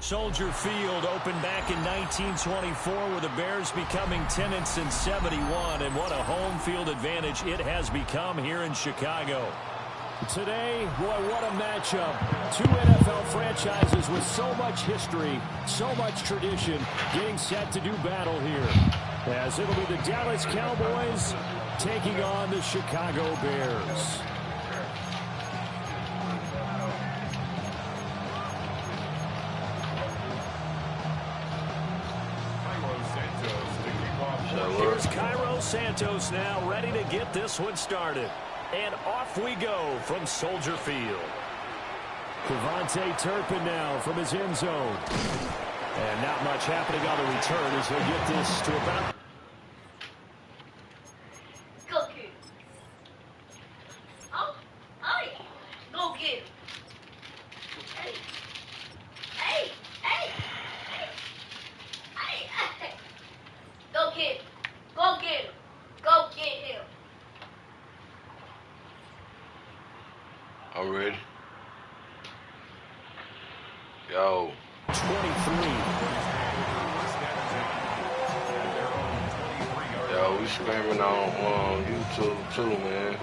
Soldier Field opened back in 1924 with the Bears becoming tenants in 71, and what a home field advantage it has become here in Chicago. Today, boy, what a matchup. Two NFL franchises with so much history, so much tradition, getting set to do battle here. As it'll be the Dallas Cowboys taking on the Chicago Bears. Here's Cairo Santos now ready to get this one started. And off we go from Soldier Field. Devontae Turpin now from his end zone. And not much happening on the return as they get this to about... Go get him. Oh, yeah. Go get him. Hey. Hey. Hey. Hey. Hey. Go get him. Go get him. Go get him. I'm ready. Yo. 23. Yo, we screaming on YouTube too, man.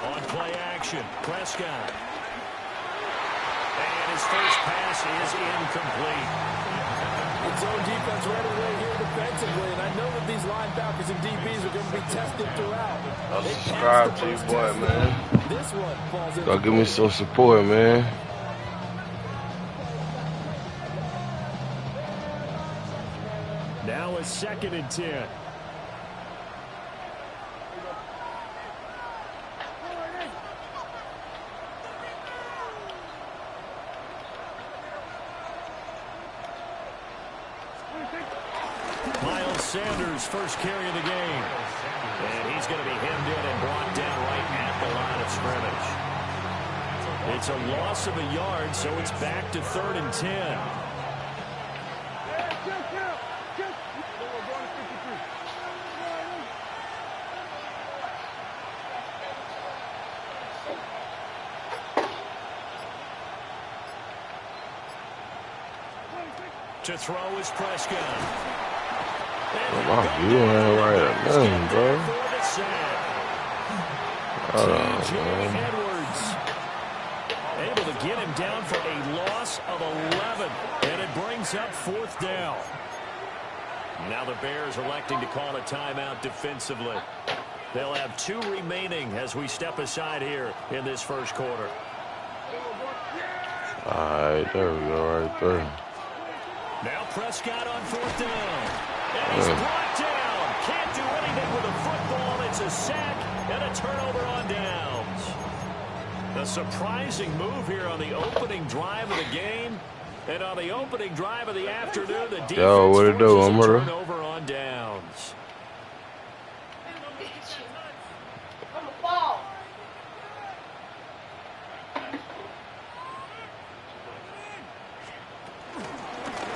On play action, Prescott. And his first pass is incomplete. Its own defense right away here defensively, and I know that these linebackers and DBs are going to be tested throughout. I'll subscribe to you, boy, man. This one falls in. Go give me some support, man. Now a 2nd and 10. Sanders first carry of the game. And he's going to be hemmed in and brought down right at the line of scrimmage. It's a loss of a yard, so it's back to 3rd and 10. To throw is Prescott. You ain't right at nothing, bro. Hold on, man. Able to get him down for a loss of 11, and it brings up 4th down. Now the Bears electing to call a timeout defensively. They'll have 2 remaining as we step aside here in this first quarter. All right, there we go, right there. Now Prescott on 4th down. And he's brought down. Can't do anything with a football. It's a sack and a turnover on downs. A surprising move here on the opening drive of the game. And on the opening drive of the afternoon, the defense forces a turnover on downs.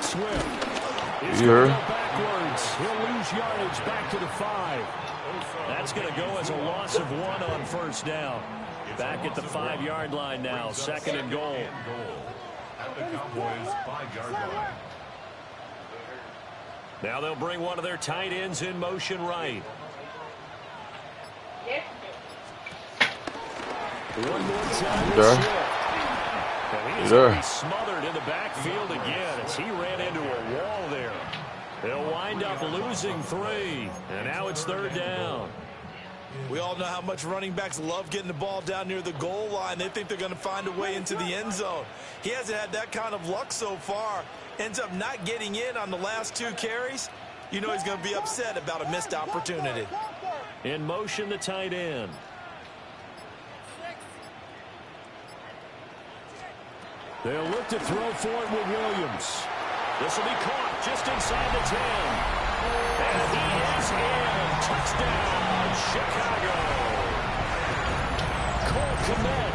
Swift is going to go backwards. He'll lose yardage back to the 5. That's going to go as a loss of 1 on 1st down. Back at the 5-yard line now. 2nd and goal. At the Cowboys' 5-yard line. Now they'll bring one of their tight ends in motion right. One more time. He's going to be smothered in the backfield again as he ran into a wall there. They'll wind up losing 3, and now it's 3rd down. We all know how much running backs love getting the ball down near the goal line. They think they're going to find a way into the end zone. He hasn't had that kind of luck so far. Ends up not getting in on the last 2 carries. You know he's going to be upset about a missed opportunity. In motion, the tight end. They'll look to throw for it with Williams. This will be caught just inside the 10. And he is in. Touchdown, Chicago. Cole Kmet,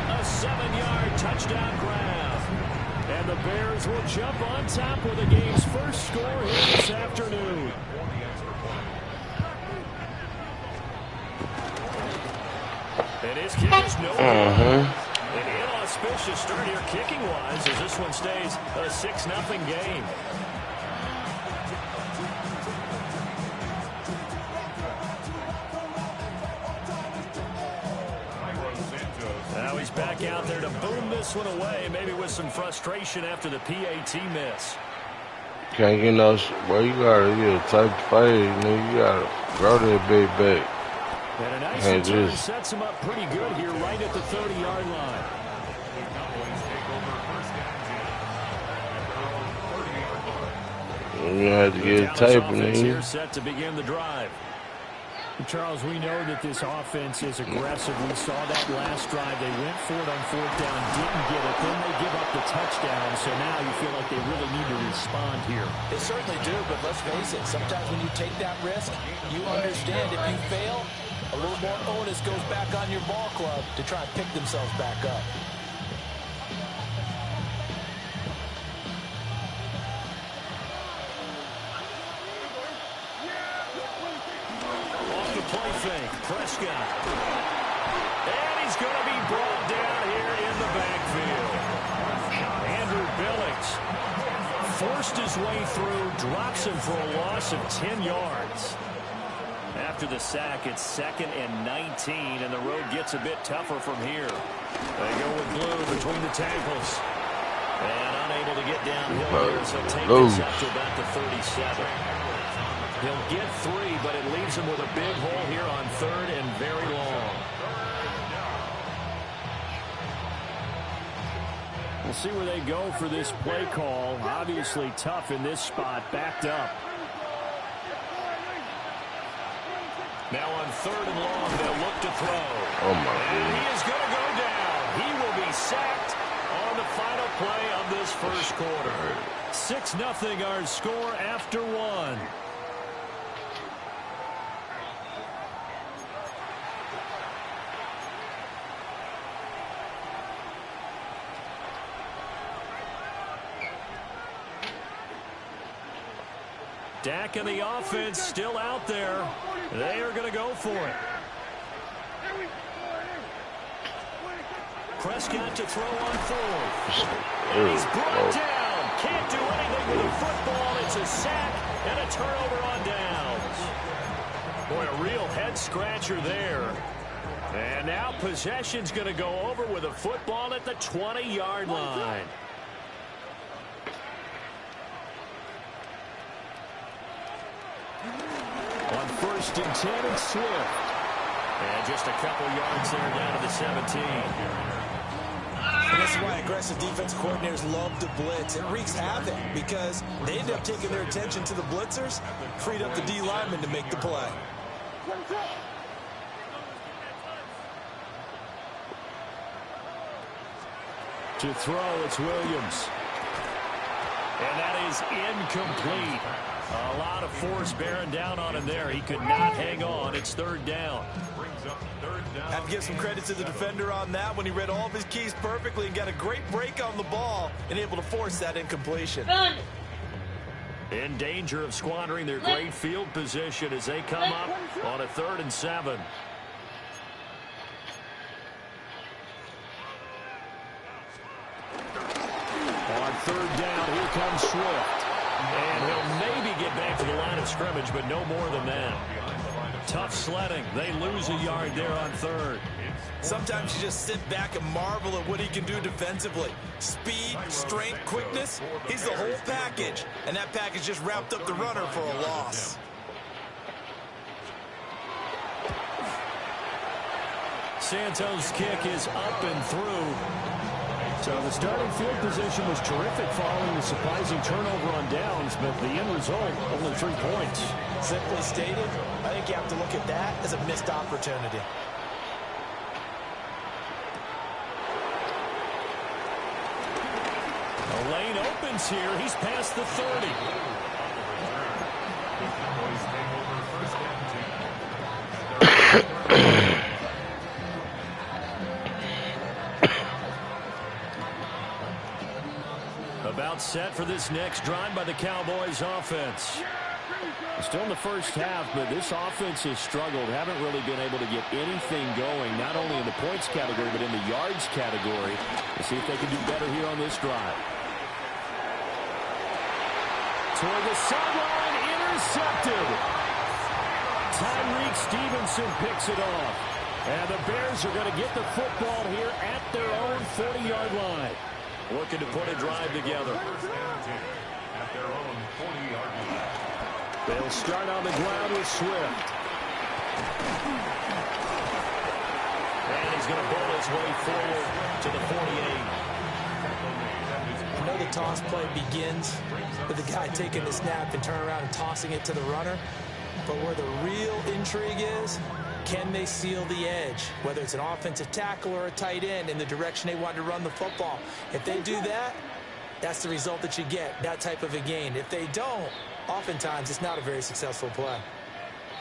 a 7-yard touchdown grab. And the Bears will jump on top with the game's first score here this afternoon. And his kick is no good. An inauspicious start here kicking-wise as this one stays a 6-0 game. Now he's back out there to boom this one away, maybe with some frustration after the PAT miss. Can't get no, bro. You gotta get a type of fade, nigga. You gotta grow that big back. And a nice return sets him up pretty good here right at the 30-yard line. You have to get a type of nigga. Here set to begin the drive. Charles, we know that this offense is aggressive. We saw that last drive. They went for it on 4th down, didn't get it. Then they give up the touchdown. So now you feel like they really need to respond here. They certainly do, but let's face it. Sometimes when you take that risk, you understand if you fail, a little more onus goes back on your ball club to try and pick themselves back up. Off the play fake, Prescott. And he's going to be brought down here in the backfield. Andrew Billings forced his way through, drops him for a loss of 10 yards. After the sack, it's 2nd and 19, and the road gets a bit tougher from here. They go with Blue between the tackles. And unable to get downhill here, so take this up to about the 37. He'll get 3, but it leaves him with a big hole here on 3rd and very long. We'll see where they go for this play call. Obviously tough in this spot, backed up. Now on 3rd and long, they'll look to throw. Oh, my And God. he is going to go down. He will be sacked on the final play of this first quarter. 6-0 our score after 1. Dak and the offense still out there. They are going to go for it. Prescott to throw on 4th. And he's brought down. Can't do anything with the football. It's a sack and a turnover on downs. Boy, a real head-scratcher there. And now possession's going to go over with a football at the 20-yard line. On 1st and 10, it's Swift. And just a couple yards there down to the 17. And this is why aggressive defensive coordinators love to blitz. It wreaks havoc because they end up taking their attention to the blitzers, freed up the D lineman to make the play. To throw, it's Williams. And that is incomplete. A lot of force bearing down on him there. He could not hang on. It's 3rd down. Have to give some credit to the defender on that when he read all of his keys perfectly and got a great break on the ball and able to force that incompletion. In danger of squandering their great field position as they come up on a 3rd and 7. On 3rd down, here comes Swift. And he'll maybe get back to the line of scrimmage, but no more than that. Tough sledding. They lose a yard there on 3rd. Sometimes you just sit back and marvel at what he can do defensively. Speed, strength, quickness, he's the whole package. And that package just wrapped up the runner for a loss. Santos' kick is up and through. So the starting field position was terrific following the surprising turnover on downs, but the end result, only 3 points. Simply stated, I think you have to look at that as a missed opportunity. The lane opens here. He's past the 30. About set for this next drive by the Cowboys offense. Still in the first half, but this offense has struggled. Haven't really been able to get anything going, not only in the points category, but in the yards category. We'll see if they can do better here on this drive. Toward the sideline, intercepted. Tyreek Stevenson picks it off. And the Bears are going to get the football here at their own 40-yard line. Looking to put a drive together. At their own 40-yard line. They'll start on the ground with Swift. And he's going to pull his way forward to the 48. I know the toss play begins with the guy taking the snap and turning around and tossing it to the runner. But where the real intrigue is, can they seal the edge? Whether it's an offensive tackle or a tight end in the direction they want to run the football. If they do that, that's the result that you get, that type of a gain. If they don't, oftentimes it's not a very successful play.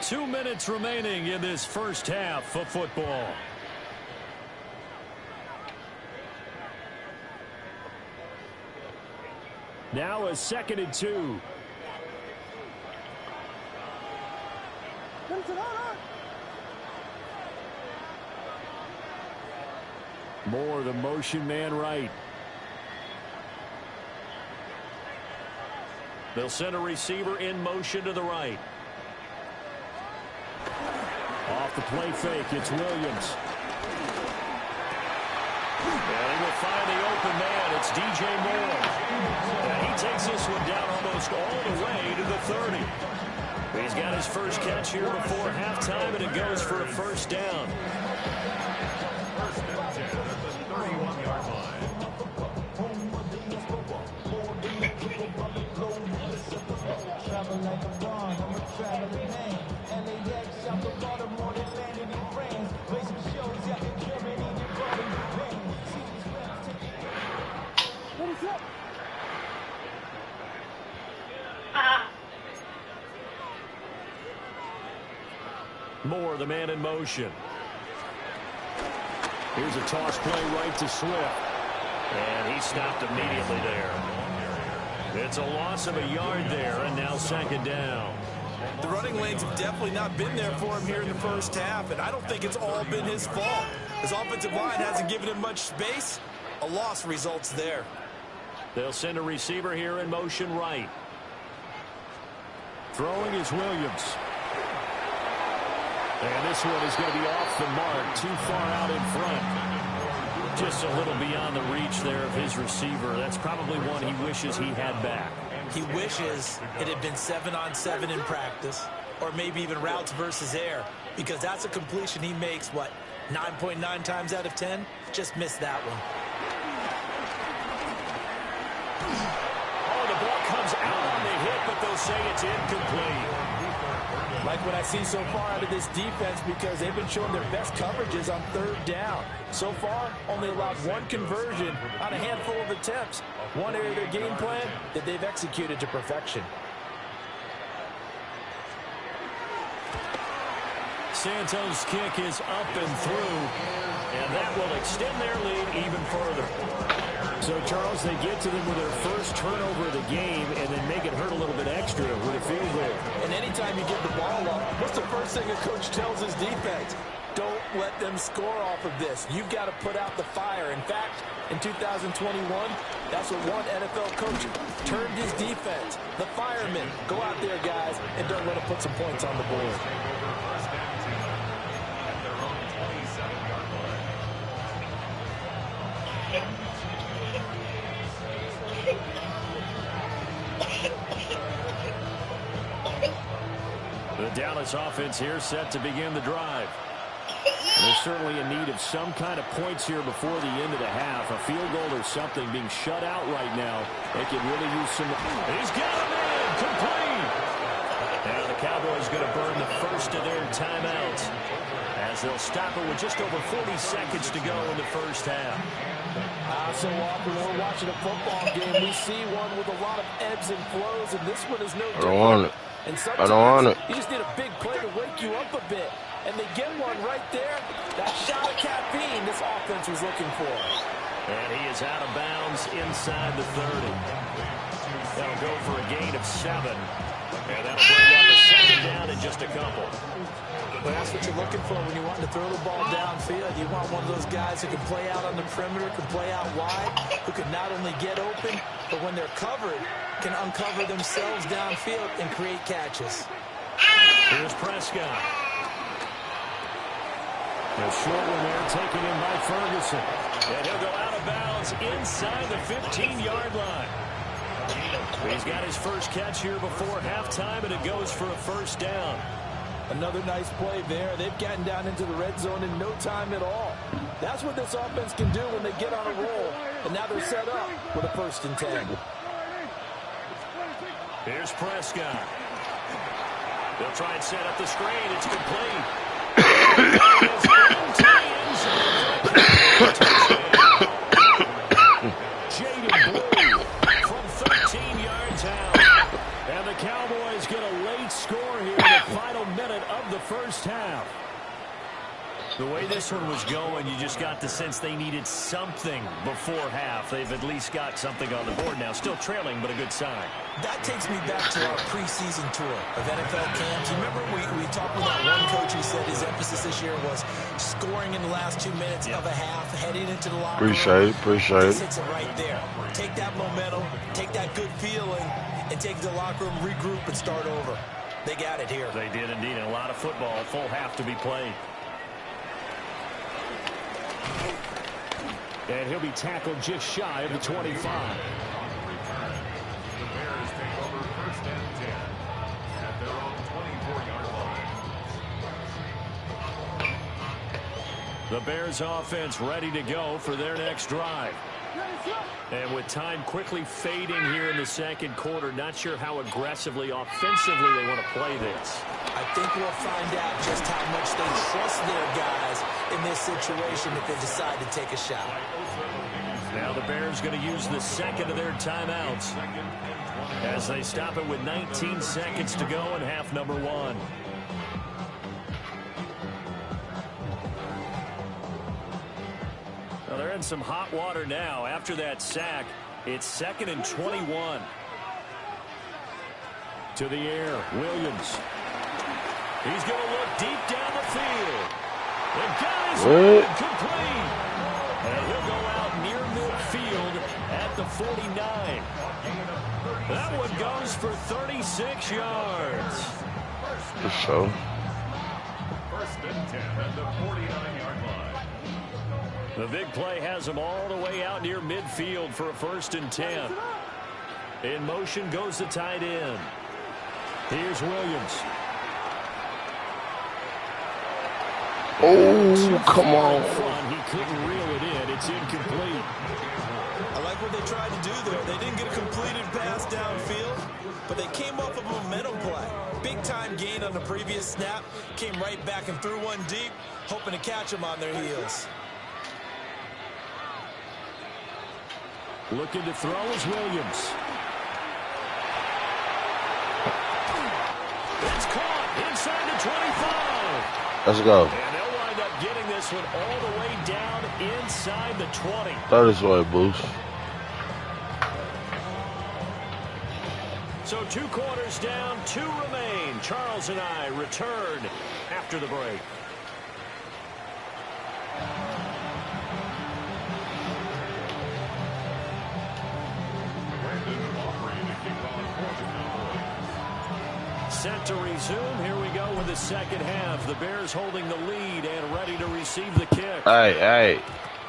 2 minutes remaining in this first half of football. Now a 2nd and 2. Moore, the motion man right. They'll send a receiver in motion to the right. Off the play fake, it's Williams. And he will find the open man. It's DJ Moore. And he takes this one down almost all the way to the 30. He's got his first catch here before halftime, and it goes for a first down. First and 10 at the 31-yard line. Moore, the man in motion. Here's a toss play right to Swift. And he stopped immediately there. It's a loss of a yard there, and now 2nd down. The running lanes have definitely not been there for him here in the first half, and I don't think it's all been his fault. His offensive line hasn't given him much space. A loss results there. They'll send a receiver here in motion right. Throwing is Williams. And this one is going to be off the mark, too far out in front. Just a little beyond the reach there of his receiver. That's probably one he wishes he had back. He wishes it had been 7-on-7 in practice, or maybe even routes versus air, because that's a completion he makes, what, 9.9 times out of 10? Just missed that one. Oh, the ball comes out on the hit, but they'll say it's incomplete. Like what I see so far out of this defense, because they've been showing their best coverages on 3rd down. So far, only allowed one conversion on a handful of attempts. One area of their game plan that they've executed to perfection. Santos' kick is up and through, and that will extend their lead even further. So, Charles, they get to them with their first turnover of the game and then make it hurt a little bit extra with a field goal. And anytime you give the ball up, what's the first thing a coach tells his defense? Don't let them score off of this. You've got to put out the fire. In fact, in 2021, that's what one NFL coach turned his defense. The firemen. Go out there, guys, and don't let them put some points on the board. The Dallas offense here set to begin the drive. And they're certainly in need of some kind of points here before the end of the half. A field goal or something being shut out right now. They could really use some. He's got him in. Complete. Now the Cowboys going to burn the first of their timeouts as they'll stop it with just over 40 seconds to go in the first half. So often when we're watching a football game, we see one with a lot of ebbs and flows, and this one is no different. I don't want it. And I don't want it. You just need a big play to wake you up a bit. and they get one right there. That shot of caffeine this offense was looking for. And he is out of bounds inside the 30. That'll go for a gain of 7. And that'll bring up a second down in just a couple. But that's what you're looking for when you want to throw the ball downfield. You want one of those guys who can play out on the perimeter, can play out wide, who can not only get open, but when they're covered, can uncover themselves downfield and create catches. Here's Prescott. A short one there taken in by Ferguson. And he'll go out of bounds inside the 15-yard line. He's got his first catch here before halftime, and it goes for a first down. Another nice play there. They've gotten down into the red zone in no time at all. That's what this offense can do when they get on a roll. And now they're set up with a 1st and 10. Here's Prescott. They'll try and set up the screen. It's complete. Jaden Blue from 13 yards out. And the Cowboys get a late score here in the final minute of the first half. The way this one was going, you just got the sense they needed something before half. They've at least got something on the board now. Still trailing, but a good sign. That takes me back to our preseason tour of NFL camps. You remember we talked with that one coach who said his emphasis this year was scoring in the last 2 minutes of a half, heading into the locker room. Appreciate This it. hits it right there. Take that momentum, take that good feeling, and take it to the locker room, regroup, and start over. They got it here. They did indeed. And a lot of football, full half to be played. And he'll be tackled just shy of the 25. The Bears take over 1st and 10 at their own 24-yard line. The Bears offense ready to go for their next drive. And with time quickly fading here in the second quarter, not sure how aggressively, offensively they want to play this. I think we'll find out just how much they trust their guys in this situation if they decide to take a shot. Now the Bears going to use the second of their timeouts as they stop it with 19 seconds to go in half number 1. Well, they're in some hot water now. After that sack, it's 2nd and 21. To the air, Williams. He's going to look deep down the field. The guy's complete. And he'll go out near midfield at the 49. That one goes for 36 yards. For sure. 1st and 10 at the 49-yard line. The big play has him all the way out near midfield for a 1st and 10. In motion goes the tight end. Here's Williams. Oh, come on. He couldn't reel it in. It's incomplete. I like what they tried to do there. They didn't get a completed pass downfield, but they came off of a momentum play. Big-time gain on the previous snap. Came right back and threw one deep, hoping to catch them on their heels. Looking to throw is Williams. It's caught inside the 25. Let's go. And they'll wind up getting this one all the way down inside the 20. That is way, Boost. So 2 quarters down, 2 remain. Charles and I return after the break. Set to resume. Here we go with the second half. The Bears holding the lead and ready to receive the kick. Hey.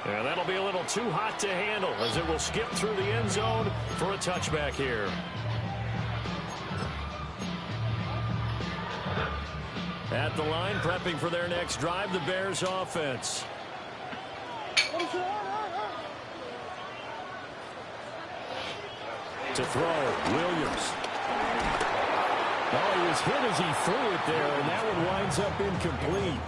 And that'll be a little too hot to handle as it will skip through the end zone for a touchback here. At the line, prepping for their next drive, the Bears offense. To throw, Williams. Oh, he was hit as he threw it there, and that one winds up incomplete.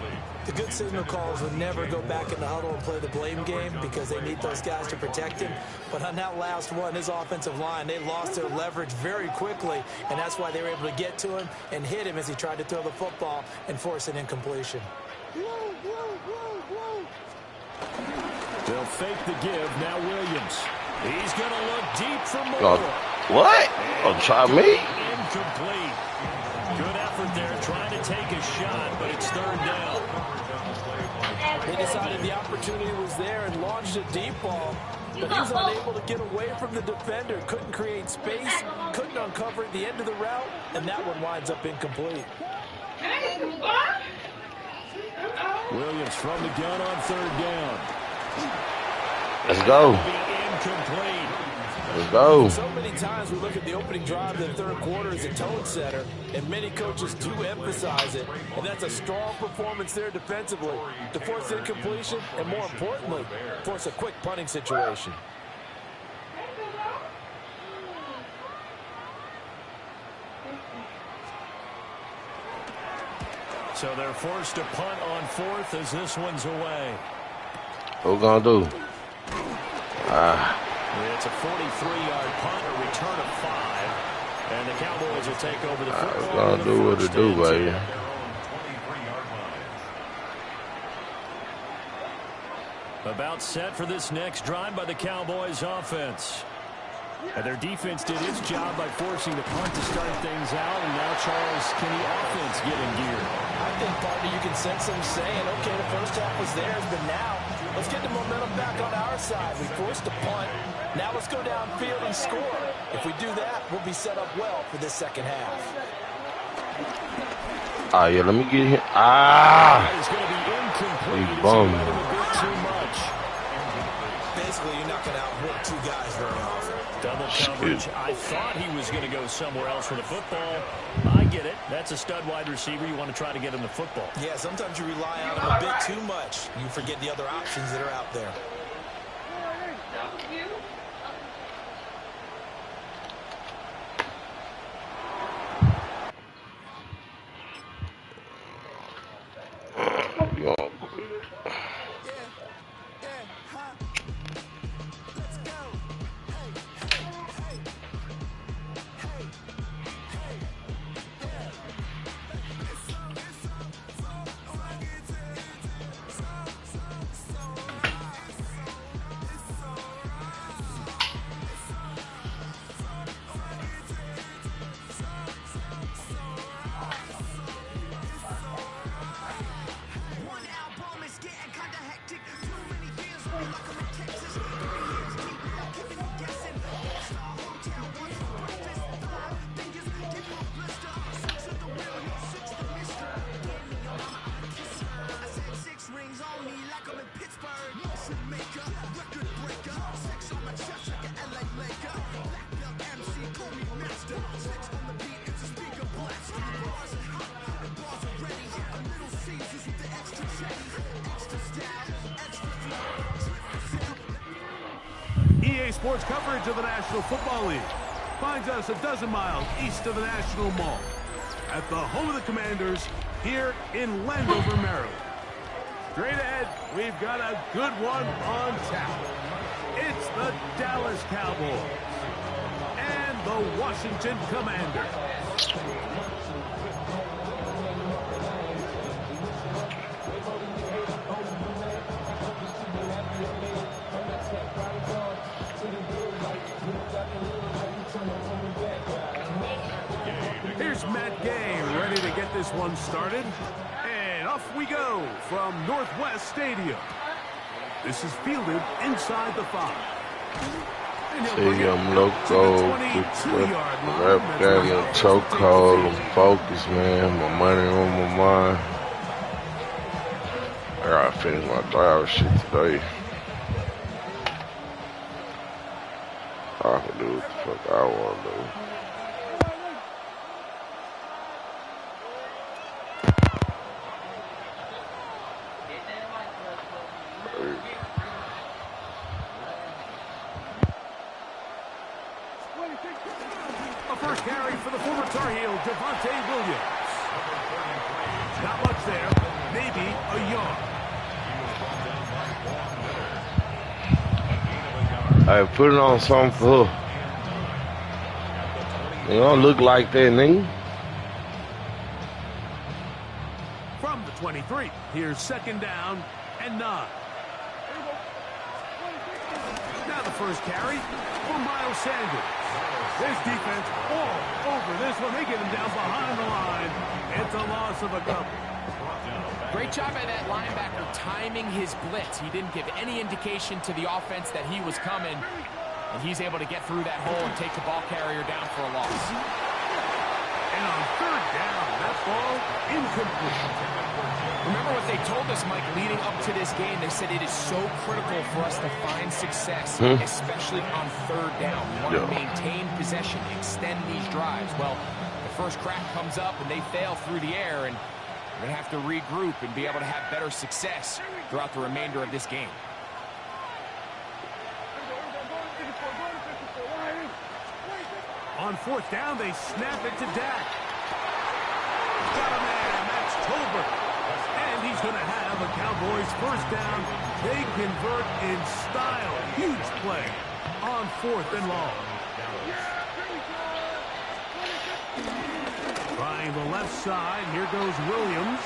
The good signal callers would never go back in the huddle and play the blame game because they need those guys to protect him. But on that last one, his offensive line, they lost their leverage very quickly, and that's why they were able to get to him and hit him as he tried to throw the football and force an incompletion. They'll fake the give. Now Williams. He's going to look deep for more. What? Oh, try me? Incomplete. Good effort there, trying to take a shot, but it's third down. They decided the opportunity was there and launched a deep ball, but he was unable to get away from the defender. Couldn't create space, couldn't uncover at the end of the route, and that one winds up incomplete. Williams from the gun on third down. Let's go. Incomplete. Let's go. So many times we look at the opening drive of the third quarter as a tone setter, and many coaches do emphasize it, and that's a strong performance there defensively to force incompletion and, more importantly, force a quick punting situation. So they're forced to punt on fourth as this one's away. What we gonna do? It's a 43-yard punt, a return of 5. And the Cowboys will take over the football. We're gonna do what it do, baby. About set for this next drive by the Cowboys offense. And their defense did its job by forcing the punt to start things out. And now Charles, can the offense get in gear? I think, partner, you can sense them saying, okay, the first half was theirs, but now let's get the momentum back on our side. We forced a punt. Now let's go downfield and score. If we do that, we'll be set up well for this second half. Yeah, let me get him. That is going to be incomplete. He bummed. A bit too much. Basically, you're not going to outwork two guys very often. Double coverage. I thought he was going to go somewhere else for the football. I get it. That's a stud wide receiver. You want to try to get him the football. Yeah, sometimes you rely on him a bit too much. You forget the other options that are out there. EA Sports coverage of the National Football League finds us a dozen miles east of the National Mall at the home of the Commanders here in Landover, Maryland. Straight ahead, we've got a good one on tap. It's the Dallas Cowboys and the Washington Commanders. Here's Matt Gay ready to get this one started. And off we go from Northwest Stadium. This is fielded inside the 5. See, I'm loco, rap gang in a chokehold, I'm focused, man, my money on my mind. I gotta finish my 3-hour shit today. I can do what the fuck I wanna do. A first carry for the former target. heel, Devontae Williams. Not much there. Maybe a yard. Hey, put it on something for her. They don't look like that, nigga. From the 23, here's 2nd down and 9. Now the first carry for Miles Sanders. This defense all over this one. They get him down behind the line. It's a loss of a couple. Great job by that linebacker timing his blitz. He didn't give any indication to the offense that he was coming, and he's able to get through that hole and take the ball carrier down for a loss. And on 3rd down, that ball incomplete. Remember what they told us, Mike, leading up to this game. They said it is so critical for us to find success, especially on 3rd down. We want to maintain possession, extend these drives. Well, the first crack comes up, and they fail through the air, and we're going to have to regroup and be able to have better success throughout the remainder of this game. On 4th down, they snap it to Dak. Got a man, that's Tolbert. And he's going to have a Cowboys 1st down. They convert in style. Huge play on 4th and long. Trying the left side. Here goes Williams.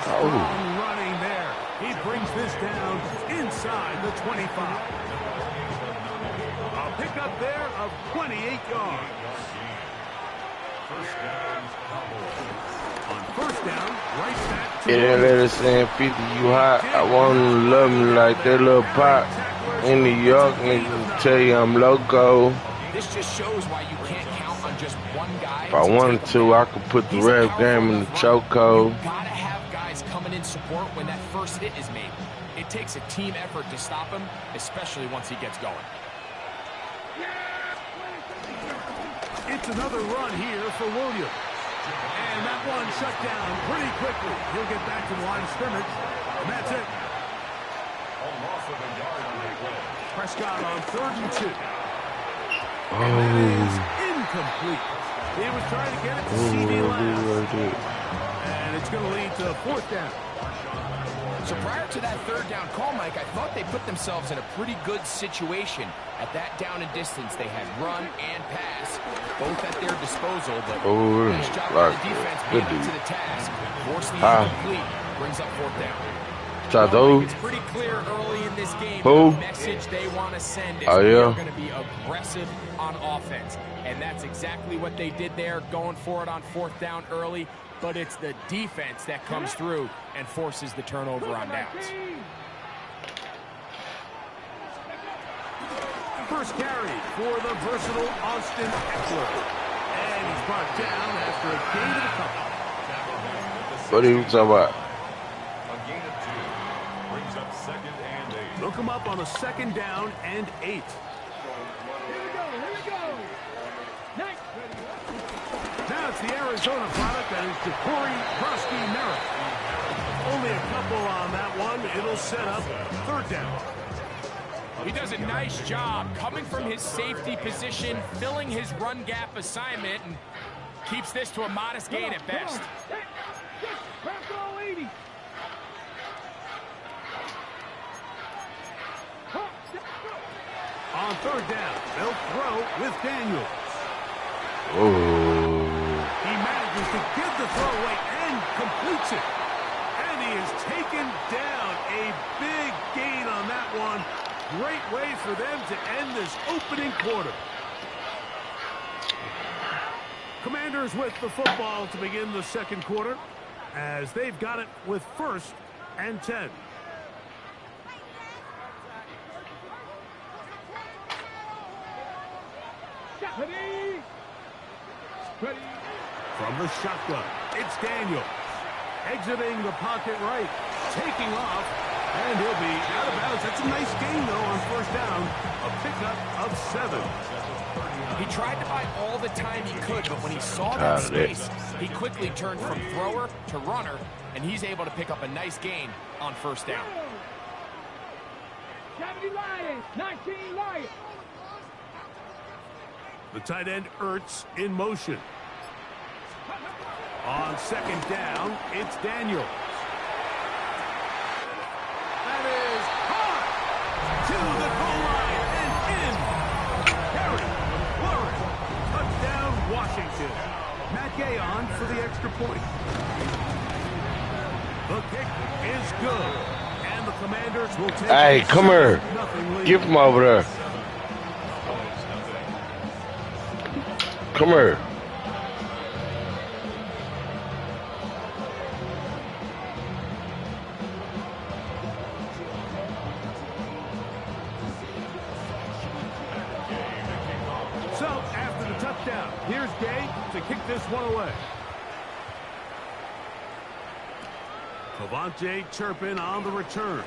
Strong running there. He brings this down inside the 25. A pickup there of 28 yards. On 1st down, right back to It ain't let us in 50, you hot. I want to love me like that little pop. In New York, niggas tell you I'm loco. This just shows why you can't count on just one guy. If I wanted to, I could put the ref game in the chokehold. You gotta have guys coming in support when that first hit is made. It takes a team effort to stop him, especially once he gets going. It's another run here for Williams. And that one shut down pretty quickly. He'll get back to the line of scrimmage. And that's it. Prescott on 3rd and 2. And that is incomplete. He was trying to get it to CD Lamb. And it's going to lead to 4th down. So prior to that 3rd down call, Mike, I thought they put themselves in a pretty good situation. At that down and distance, they had run and pass, both at their disposal. But nice job by the defense being up to the task. Force the incomplete, brings up 4th down. It's pretty clear early in this game the message they want to send is they're going to be aggressive on offense. And that's exactly what they did there, going for it on 4th down early. But it's the defense that comes through and forces the turnover on downs. First carry for the versatile Austin Eckler. And he's brought down after a gain of a couple. What are you talking about? A gain of 2. Brings up 2nd and 8. Look him up on a 2nd down and 8. Here we go. Nice. Now it's the Arizona product that is Ja'Cory Merritt. Only a couple on that one. It'll set up 3rd down. He does a nice job coming from his safety position, filling his run gap assignment, and keeps this to a modest gain at best. On 3rd down, they'll throw with Daniels. He manages to give the throw away and completes it. And he is taken down. A big gain on that one. Great way for them to end this opening quarter. Commanders with the football to begin the 2nd quarter as they've got it with 1st and 10. From the shotgun, it's Daniels. Exiting the pocket right, taking off, and he'll be out of bounds. That's a nice gain, though, on 1st down. A pickup of 7. He tried to buy all the time he could, but when he saw that space, he quickly turned from thrower to runner, and he's able to pick up a nice gain on 1st down. 70 Lions, 19 Lions. The tight end Ertz in motion. On second down, it's Daniels. That is hard to the goal line and in. Harry, Warren, touchdown Washington. Matt Gay on for the extra point. The kick is good, and the Commanders will take. Hey, come here. Give him over there. Come here. So, after the touchdown, here's Gay to kick this one away. Cavante Turpin on the return.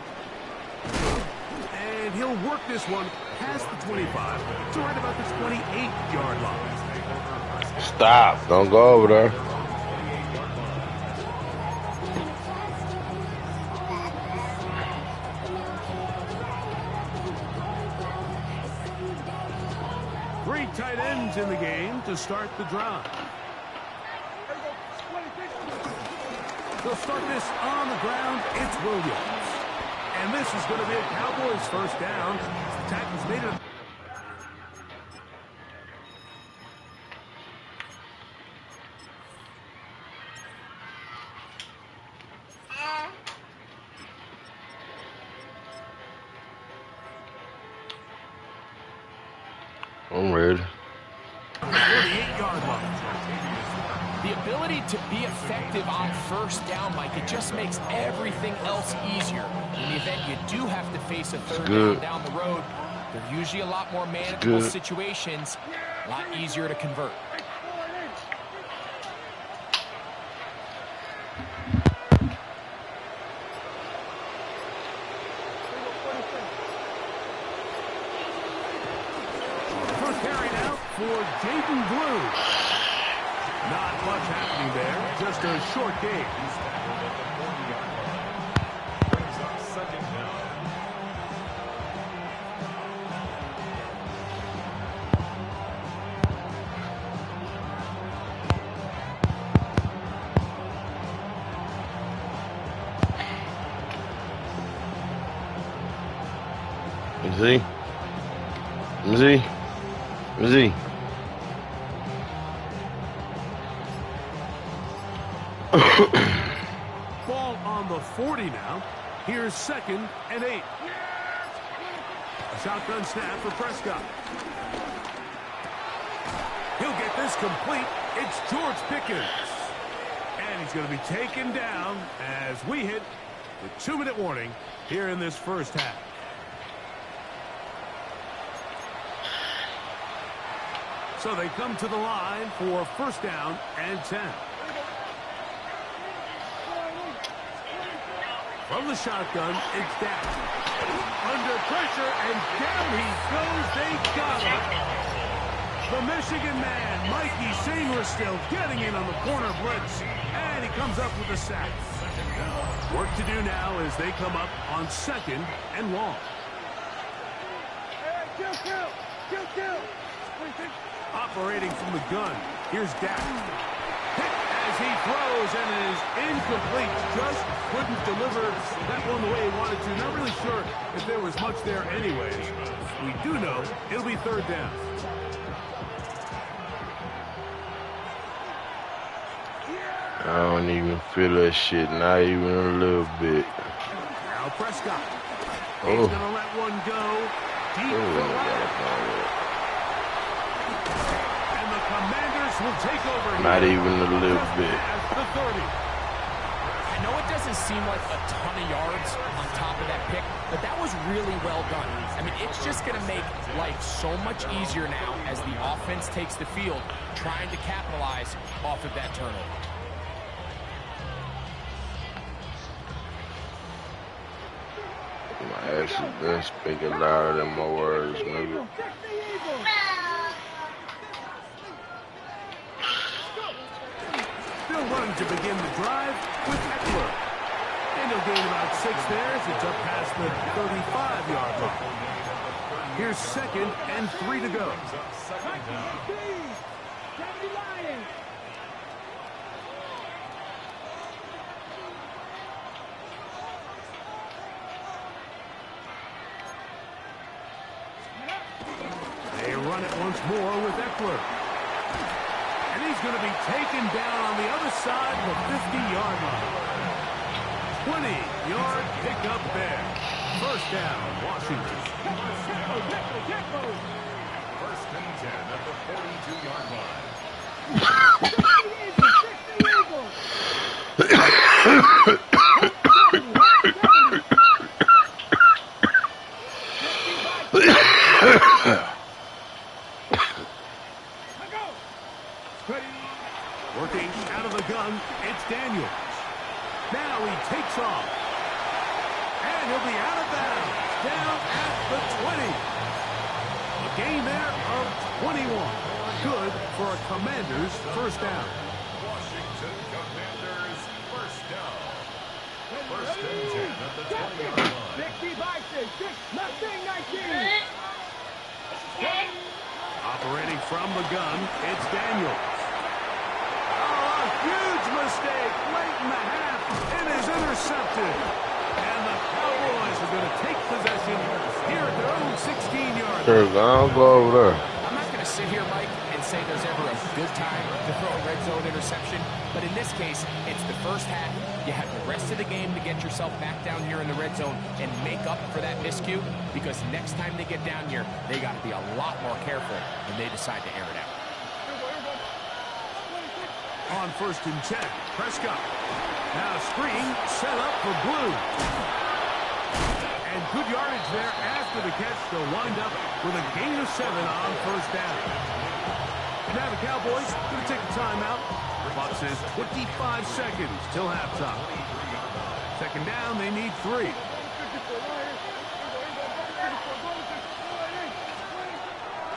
And he'll work this one past the 25 to right about the 28-yard line. Stop. Don't go over there. Three tight ends in the game to start the drive. They'll start this on the ground. It's Williams. And this is going to be a Cowboys first down. The Titans made it. I'm ready. 38-yard line. The ability to be effective on first down, Mike, it just makes everything else easier. In the event you do have to face a third down the road, they're usually a lot more manageable situations, a lot easier to convert. First carry now for Jaden Blue. Not much happening there, just a short game. Easy. Ball on the 40 now. Here's 2nd and 8. A shotgun snap for Prescott. He'll get this complete. It's George Pickens. And he's going to be taken down as we hit the 2-minute warning here in this first half. So they come to the line for first down and 10. From the shotgun, it's down. Under pressure, and down he goes. They got him. The Michigan man, Mikey Sainristil, getting in on the corner blitz. And he comes up with a sack. Work to do now as they come up on 2nd and long. Operating from the gun, here's Dak. Hit as he throws, and it is incomplete. Just couldn't deliver that one the way he wanted to. Not really sure if there was much there anyways. We do know it'll be 3rd down. I don't even feel that shit, not even a little bit. Now Prescott. He's going to let one go deep for right. And the Commanders will take over here. Not even a little bit. The 30. I know it doesn't seem like a ton of yards on top of that pick, but that was really well done. I mean, it's just going to make life so much easier now as the offense takes the field, trying to capitalize off of that turnover. My actions been speaking louder than my words, nigga. Still running to begin the drive with Eckler. And he'll gain about 6 there as it's up past the 35-yard line. Here's 2nd and 3 to go. They run it once more with Eckler. And he's going to be taken down on the other side of the 50-yard line. 20-yard pickup there. First down, Washington. First and 10 at the 42-yard line. Working out of the gun, it's Daniels. Now he takes off. And he'll be out of bounds, down at the 20. A gain there of 21. Good for a Commanders first down. Washington Commanders first down. First and 10 at the 20-yard line. Operating from the gun, it's Daniels. Oh, a huge mistake late in the half. It is intercepted. And the Cowboys are going to take possession here at their own 16-yard line. I'll go over there. I'm not going to sit here, Mike, and say there's ever a good time to throw a red zone interception. But in this case, it's the first half. You have the rest of the game to get yourself back down here in the red zone and make up for that miscue. Because next time they get down here, they got to be a lot more careful when they decide to air it out. On first and 10, Prescott. Now screen set up for Blue. And good yardage there after the catch. They'll wind up with a gain of 7 on first down. Now the Cowboys going to take a timeout. Clock says 25 seconds till halftime. Second down, they need 3.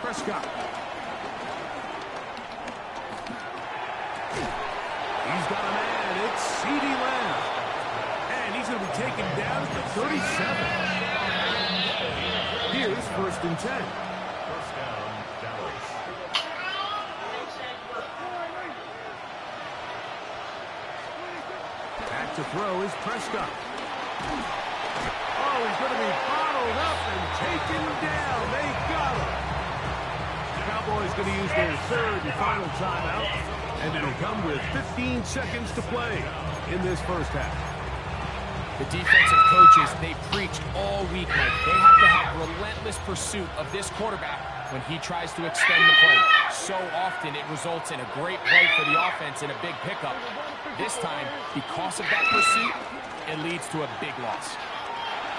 Prescott. He's got a man. It's CeeDee Lamb. And he's going to be taken down at the 37. Here's first and 10. First down, Dallas. Back to throw is Prescott. Oh, he's going to be bottled up and taken down. They got him. The Cowboys going to use their third and final timeout. And it'll come with 15 seconds to play in this first half. The defensive coaches, they preached all week, Mike. They have to have relentless pursuit of this quarterback when he tries to extend the play. So often it results in a great play for the offense and a big pickup. This time, because of that pursuit, it leads to a big loss.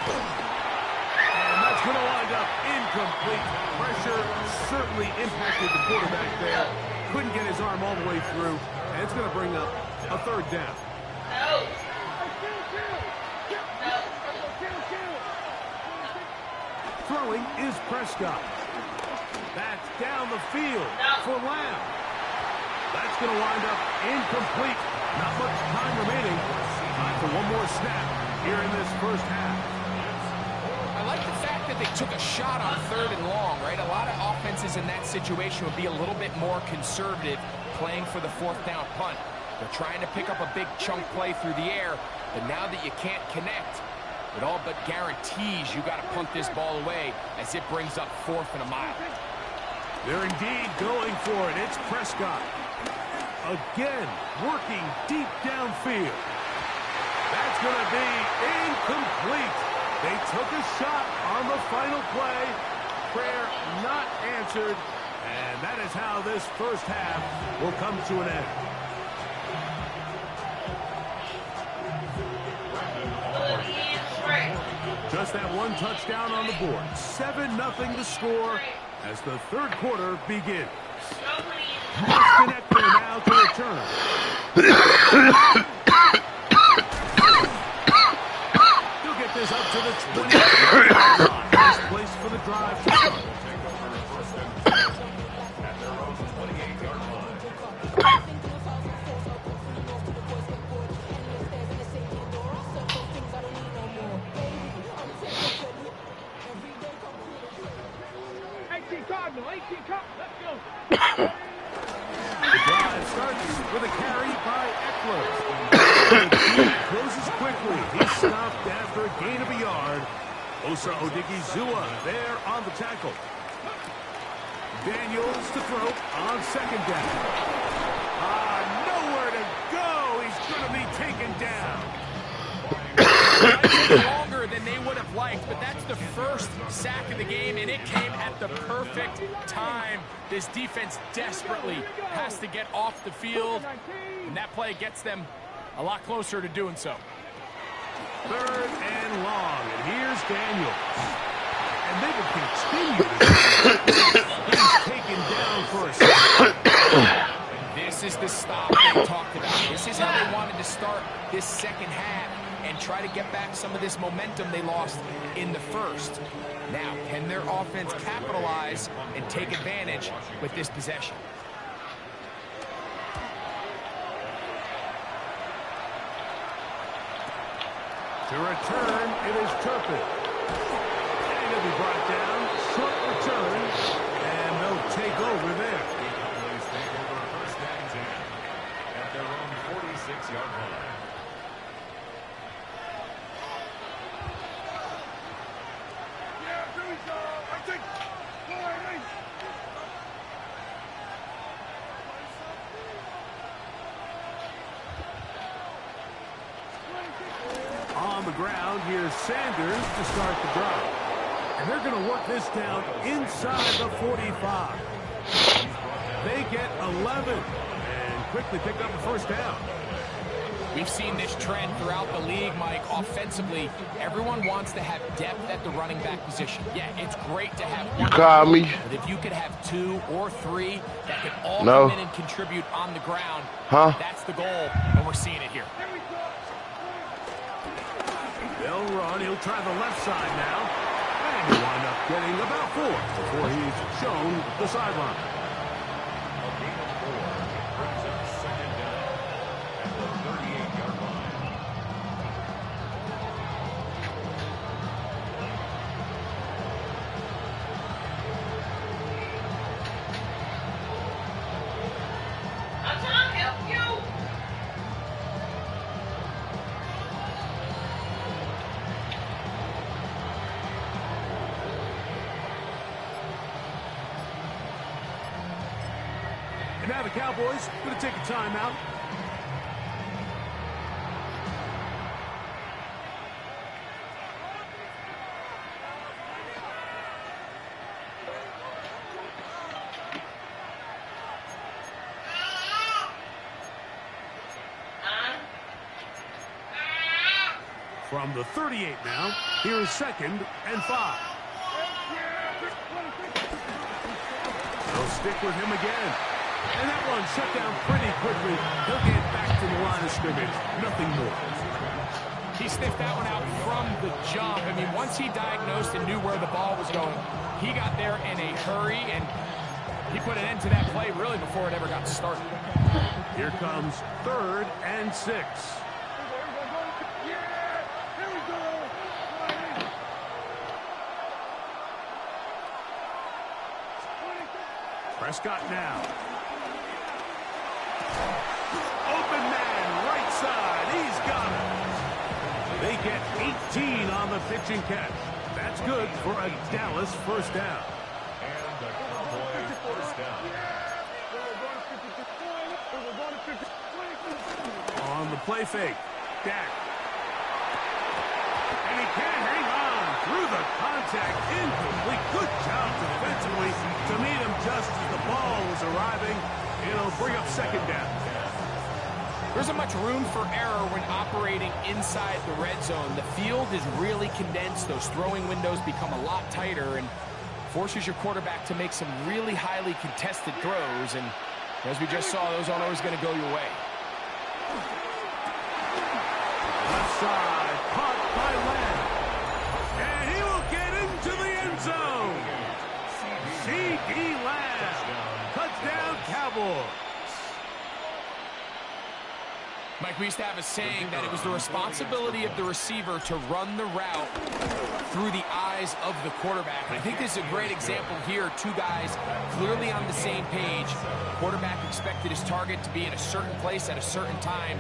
And that's going to wind up incomplete. Pressure certainly impacted the quarterback there. Couldn't get his arm all the way through. And it's going to bring up a third down. Throwing is Prescott. That's down the field for Lamb. That's going to wind up incomplete. Not much time remaining. Time for one more snap here in this first half. I like the fact that they took a shot on 3rd and long, right? A lot of offenses in that situation would be a little bit more conservative playing for the 4th down punt. They're trying to pick up a big chunk play through the air, but now that you can't connect, it all but guarantees you got to punt this ball away as it brings up 4th and a mile. They're indeed going for it. It's Prescott. Again, working deep downfield. That's going to be incomplete. They took a shot on the final play. Prayer not answered. And that is how this first half will come to an end. Just that one touchdown on the board. 7-0 the score as the third quarter begins. Austin Eckler now to return. He'll get this up to the 20. First place for the drive to start. At their own 28-yard line. Osa Odigizua there on the tackle. Daniels to throw on second down. Nowhere to go. He's going to be taken down. Might take longer than they would have liked, but that's the first sack of the game, and it came at the perfect time. This defense desperately has to get off the field, and that play gets them a lot closer to doing so. 3rd and long, and here's Daniels. And they will continue to he's taken down for a sack. This is the stop they talked about. This is how they wanted to start this second half and try to get back some of this momentum they lost in the first. Now, can their offense capitalize and take advantage with this possession? To return, it is Turpin. And he'll be brought down. Short return. And they'll take over there. Cowboys take over 1st and 10 at their own 46-yard line. On the ground, here's Sanders to start the drive. And they're going to work this down inside the 45. They get 11 and quickly pick up the 1st down. We've seen this trend throughout the league, Mike. Offensively, everyone wants to have depth at the running back position. Yeah, it's great to have one. You call me? But if you could have 2 or 3 that can all come in and contribute on the ground, that's the goal, and we're seeing it here. They'll run. He'll try the left side now. And he'll wind up getting about 4 before he's shown the sideline. A gain of 4 brings up 2nd down at the 38-yard line. I'm trying to help you. And now the Cowboys going to take a timeout. From the 38 now, here is 2nd and 5. They'll stick with him again. And that one shut down pretty quickly. He'll get back to the line of scrimmage. Nothing more. He sniffed that one out from the jump. I mean, once he diagnosed and knew where the ball was going, he got there in a hurry, and he put an end to that play really before it ever got started. Here comes 3rd and 6. Prescott now. Open man, right side. He's got it. They get 18 on the pitch and catch. That's good for a Dallas 1st down. And the Cowboys 1st down. On the play fake, Dak. And he can't hang on through the contact. Incomplete. Good job defensively to meet him just as the ball was arriving. It'll bring up 2nd down. There isn't much room for error when operating inside the red zone. The field is really condensed. Those throwing windows become a lot tighter and forces your quarterback to make some really highly contested throws. And as we just saw, those aren't always going to go your way. Left side, caught by Lamb. And he will get into the end zone. C.D. Lamb. Touchdown, Cowboys. Mike, we used to have a saying that it was the responsibility of the receiver to run the route through the eyes of the quarterback. And I think this is a great example here. 2 guys clearly on the same page. Quarterback expected his target to be in a certain place at a certain time.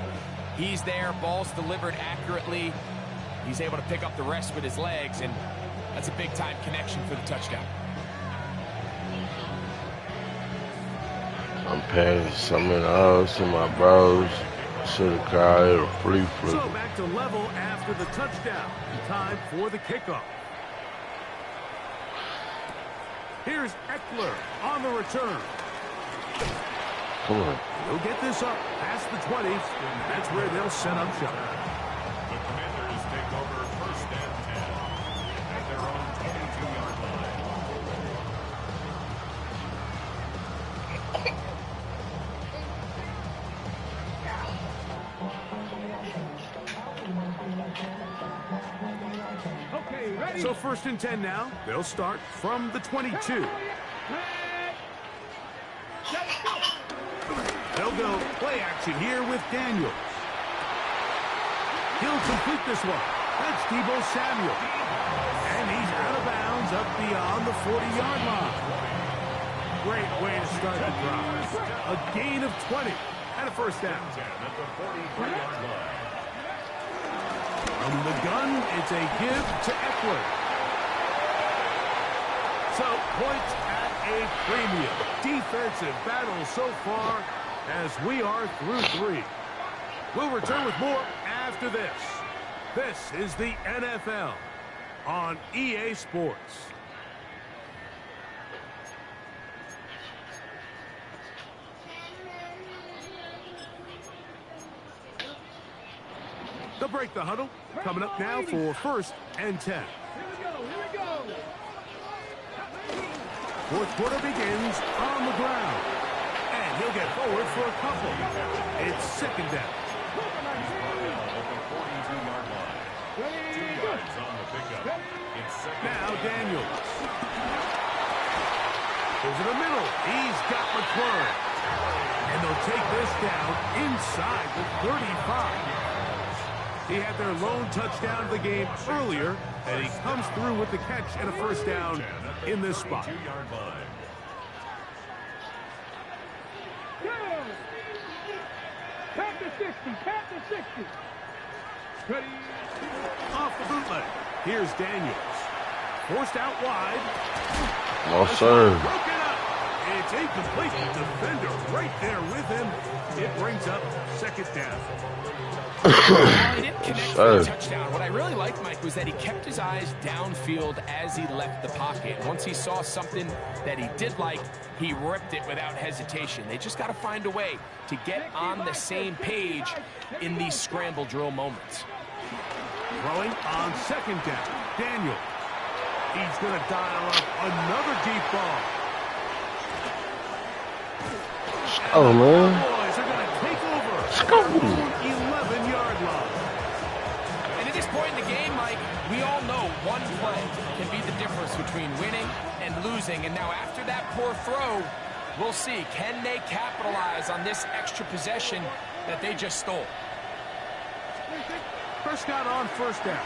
He's there, ball's delivered accurately. He's able to pick up the rest with his legs, and That's a big-time connection for the touchdown. I'm passing some in the house to my bros. Should have called it a free flip. So back to level after the touchdown. Time for the kickoff. Here's Eckler on the return. Come on. He'll get this up past the 20s, and that's where they'll set up shop. The Commanders take over 1st and 10 at their own 22-yard line. So 1st and 10 now. They'll start from the 22. They'll go play action here with Daniels. He'll complete this one. That's Deebo Samuel. And he's out of bounds up beyond the 40-yard line. Great way to start the drive. A gain of 20 and a 1st down. At the 43-yard line. From the gun, it's a give to Eckler. So, points at a premium. Defensive battle so far as we are through 3. We'll return with more after this. This is the NFL on EA Sports. They'll break the huddle. Coming up now for 1st and 10. Fourth quarter begins on the ground. And he'll get forward for a couple. It's 2nd down. Now Daniels. Goes in the middle. He's got McLaurin. And they'll take this down inside the 35. He had their lone touchdown of the game earlier, and he comes through with the catch and a 1st down in this spot. Tap to 60, tap to 60. Ready. Off the bootleg. Here's Daniels. Forced out wide. No, sir. Broken up. It's incomplete. Defender right there with him. It brings up 2nd down. He didn't connect for the touchdown. What I really liked, Mike, was that he kept his eyes downfield as he left the pocket. Once he saw something that he did like, he ripped it without hesitation. They just got to find a way to get on the same page in these scramble drill moments. Throwing on 2nd down. Daniel. He's going to dial up another deep ball. Oh, man. Boys are going to take over. 11-yard line. And at this point in the game, Mike, we all know one play can be the difference between winning and losing. And now after that poor throw, we'll see. Can they capitalize on this extra possession that they just stole? Prescott on 1st down.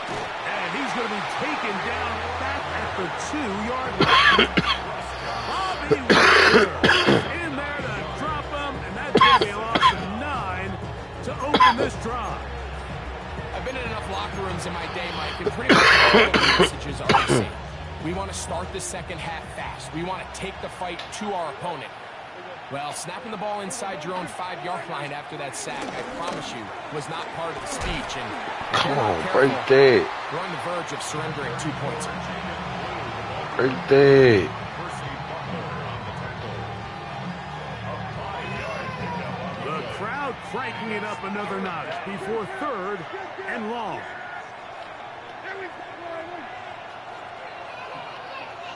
And he's going to be taken down back at the 2-yard line. Bobby Wagner in there to drop him, and that's going to be a loss of 9 to open this drive. I've been in enough locker rooms in my day, Mike, and pretty much all of the messages are the same. We want to start the 2nd half fast. We want to take the fight to our opponent. Well, snapping the ball inside your own 5-yard line after that sack, I promise you, was not part of the speech. And come on, break that. We're on the verge of surrendering 2 points. Break that. The crowd cranking it up another notch before 3rd and long.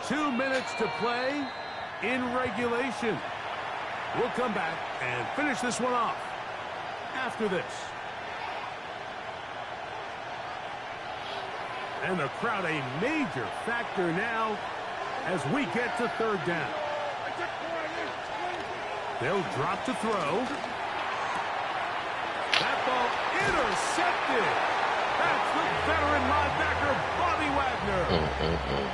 2 minutes to play in regulation. We'll come back and finish this one off after this. And the crowd a major factor now as we get to 3rd down. They'll drop to throw. That ball intercepted. That's the veteran linebacker, Bobby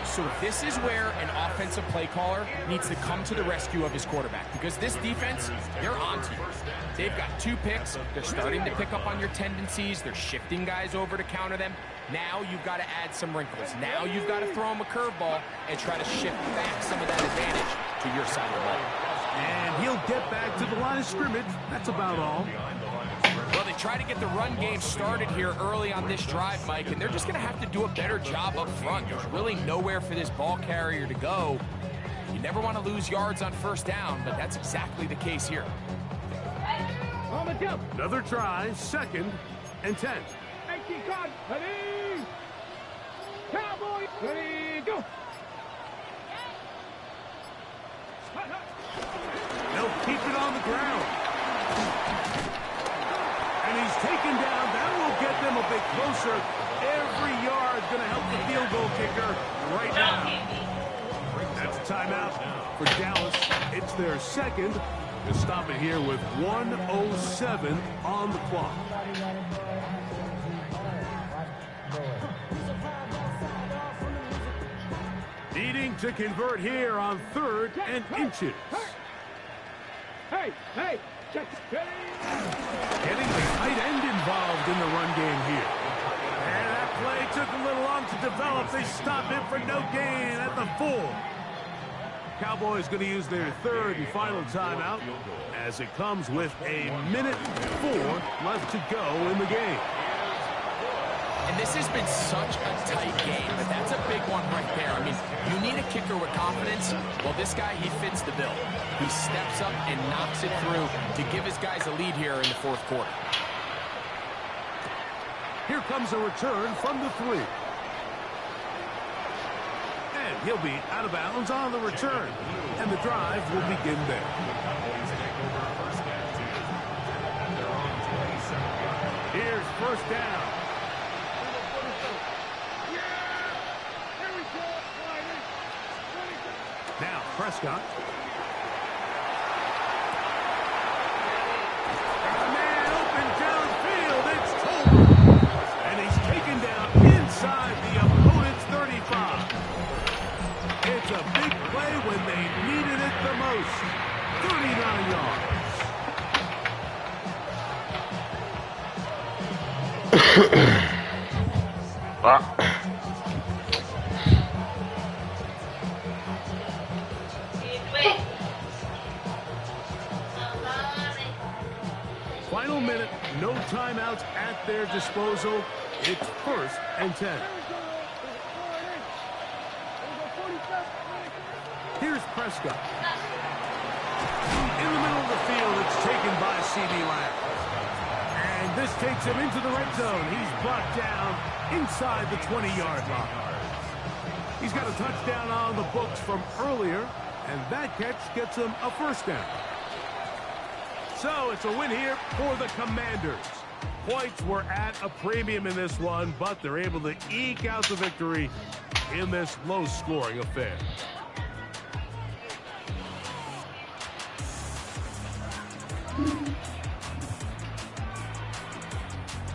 So this is where an offensive play caller needs to come to the rescue of his quarterback, because this defense, they're onto you. They've got 2 picks. They're starting to pick up on your tendencies. They're shifting guys over to counter them. Now you've got to add some wrinkles. Now you've got to throw him a curveball and try to shift back some of that advantage to your side of the ball. And he'll get back to the line of scrimmage. That's about all. Well, they try to get the run game started here early on this drive, Mike, and they're just going to have to do a better job up front. There's really nowhere for this ball carrier to go. You never want to lose yards on first down, but that's exactly the case here. Another try, 2nd and 10. Ready? Cowboy, ready, go! They'll keep it on the ground. And he's taken down. That will get them a bit closer. Every yard going to help the field goal kicker right now. That's a timeout for Dallas. It's their 2nd. To stop it here with 1:07 on the clock. Needing to convert here on 3rd and inches. Hey, check. Getting the tight end involved in the run game here. And that play took a little long to develop. They stop him for no gain at the 4. Cowboys going to use their 3rd and final timeout as it comes with 1:04 left to go in the game. And this has been such a tight game, but that's a big one right there. I mean, you need a kicker with confidence. Well, this guy, he fits the bill. He steps up and knocks it through to give his guys a lead here in the 4th quarter. Here comes a return from the 3. And he'll be out of bounds on the return. And the drive will begin there. Here's 1st down. Now Prescott. Got a man open downfield. It's Tolbert. And he's taken down inside the opponent's 35. It's a big play when they needed it the most. 39 yards. Final minute, no timeouts at their disposal. It's 1st and 10. Here's Prescott. In the middle of the field, it's taken by C.D. Lamb. And this takes him into the red zone. He's brought down inside the 20-yard line. He's got a touchdown on the books from earlier, and that catch gets him a 1st down. So it's a win here for the Commanders. Points were at a premium in this one, but they're able to eke out the victory in this low-scoring affair.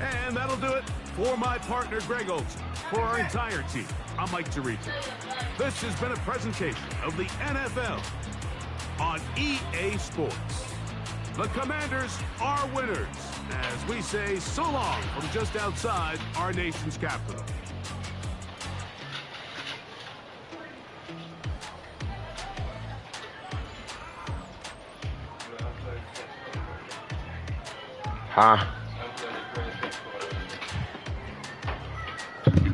And that'll do it for my partner, Greg Olson. For our entire team, I'm Mike Tirico. This has been a presentation of the NFL on EA Sports. The Commanders are winners, as we say so long from just outside our nation's capital. Huh?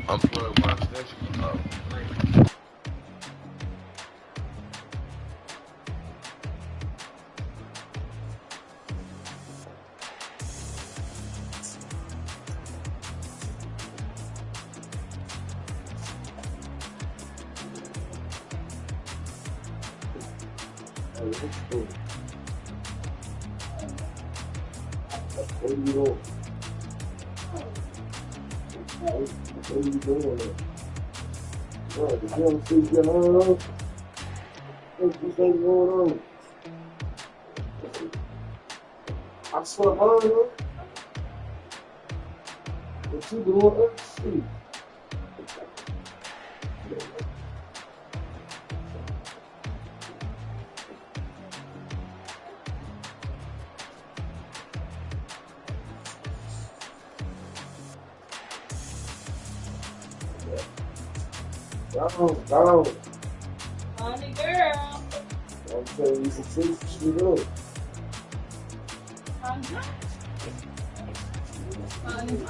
Unplug my extension. Oh. What are you doing? What are you doing? What, did you see what's going on? What's going on? I slept earlier. What you doing? Let's see. Go. Honey girl. I'm telling you some secrets, you know. Honey.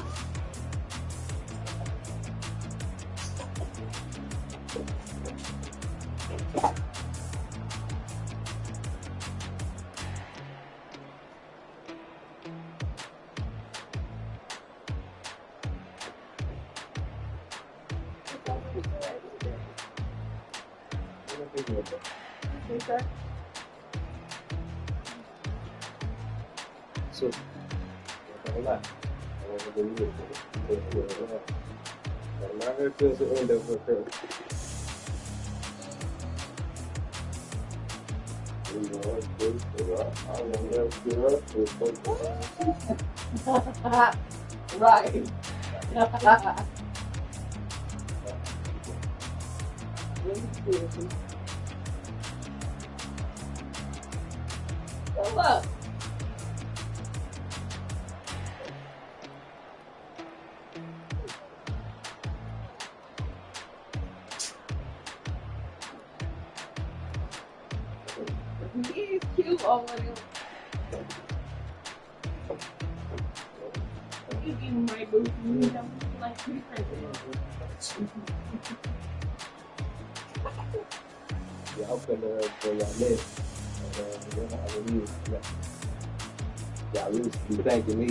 Okay. So, wala. Wala ka sa end of her. Right. So look. He's cute already. You give him my boots and you don't like pretty princess. Yeah, I'll put her for your list. Yeah, I really be thanking me.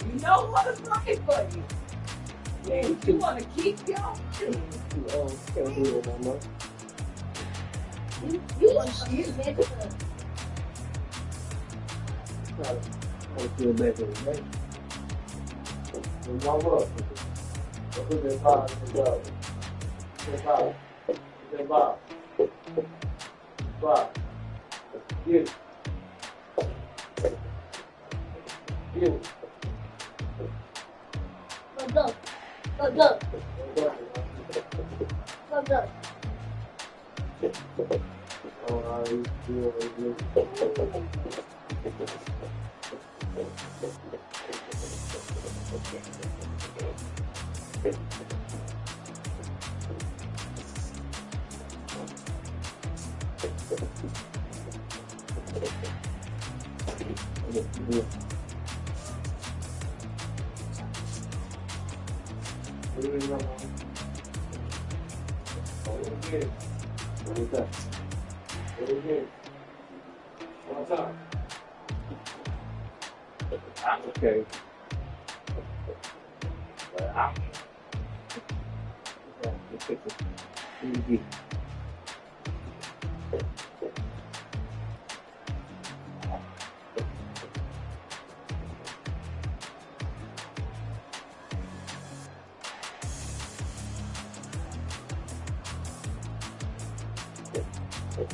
You know what's right for you. Man, you want to keep going? You want to use that stuff. I feel better, right? Move up. Put that box and go. That box. That box. Box. Get it. Get it. Let's go. Let's go. Let's go. Okay. That's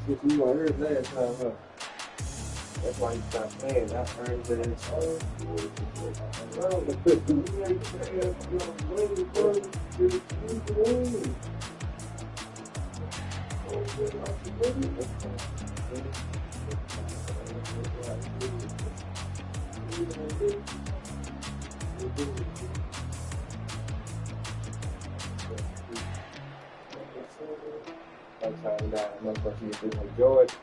what you heard last time, huh? That's why you stopped playing. I heard that it's enjoy it.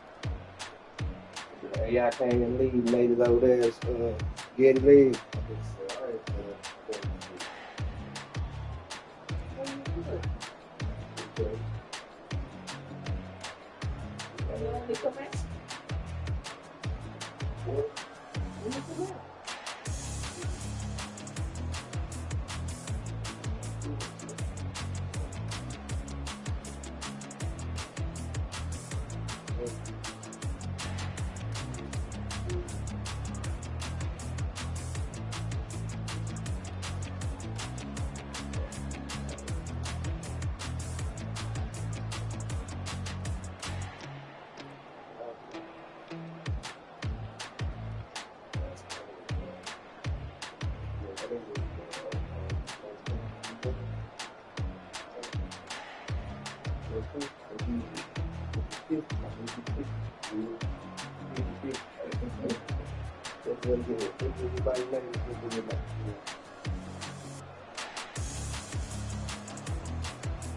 AI came and leave, made it over there as Getty Lee.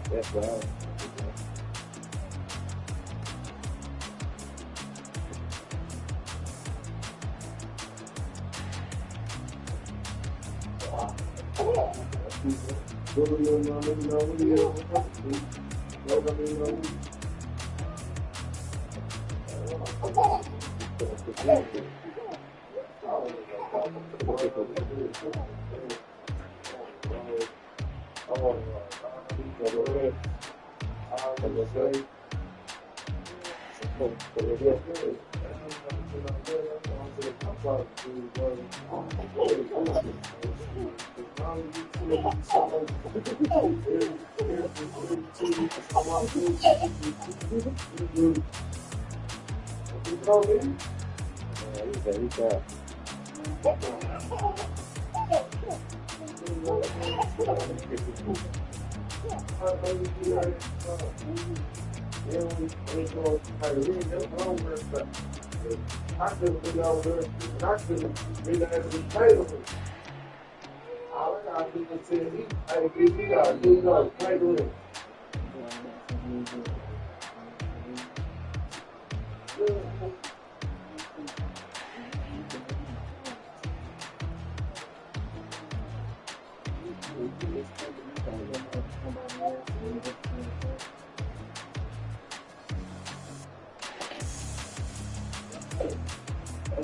That's right.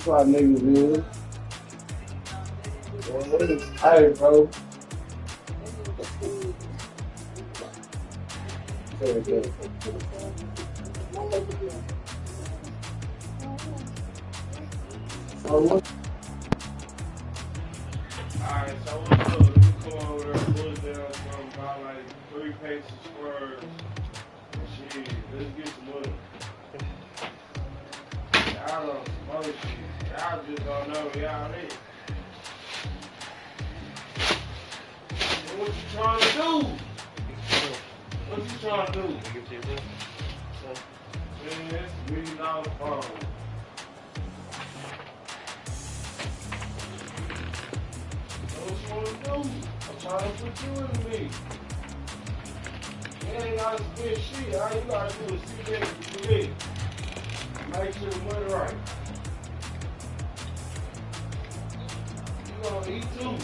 That's why niggas is. Hey, bro. Alright, so what's up? You come over there and put down some about like 3 pages of squares. And shit, let's get some money. Y'all on some other shit. Y'all just don't know y'all is. What you trying to do? What you trying to do? Man, it's $1 million phone. What you want to do? I'm trying to put you in me. You ain't got to spend shit. All you got to do is sit there and do it. Make sure the money right. You gonna eat too.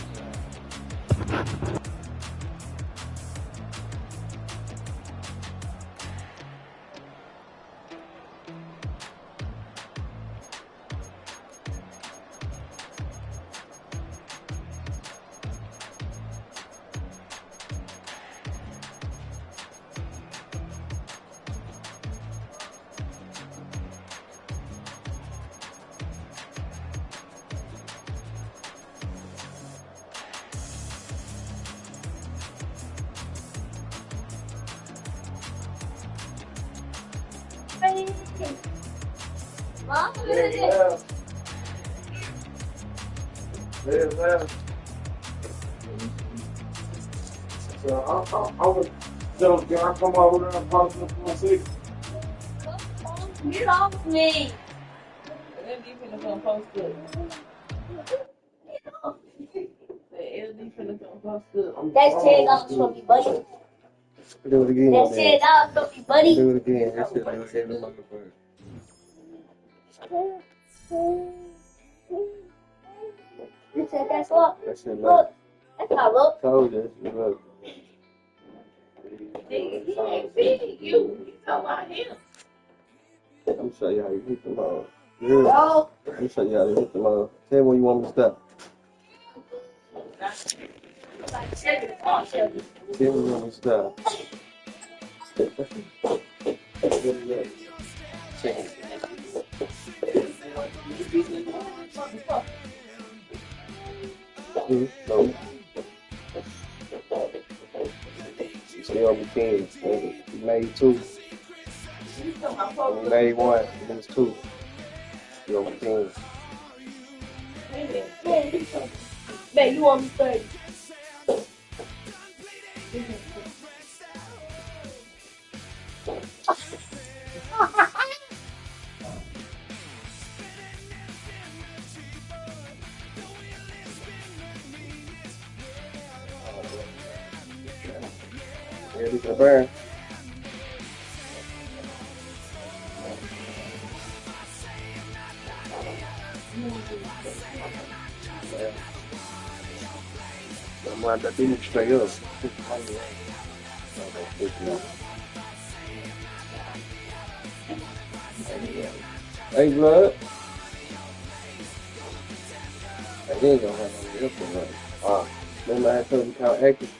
Mom, look at this. There's that. So I would tell can I come over there and post the 46? Get off me. LD finna come post it. The LD finna come post it. That's $10 for me, buddy. Do it again. That's $10 for me, buddy. Do it again. That shit looks in the motherfucker. You said that's what? That shit Look. That's how I look. told you. Look. Nigga, he ain't feeding you. You talking about him. I'm gonna show you how you hit them all. No. I'm gonna show you how to hit them all. Tell me when you want me to stop. Tell me when you want me to stop. No. You stay on the team. You made 2. You made 1. It was 2. You on the team. Man, you want me 30. Ready for the burn. I'm going to do it straight up. Hey, blood. I ain't gonna have no different, right? Remember I told you count active?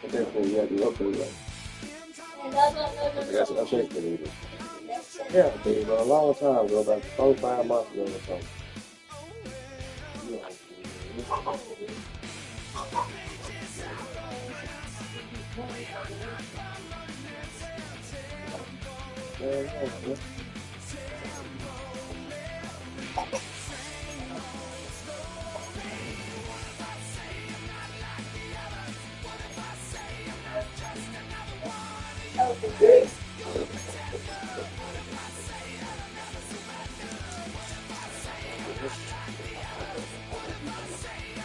But that's when you have to look at it. That's what I said to you. Yeah, baby, a long time ago, about 4 or 5 months ago or something.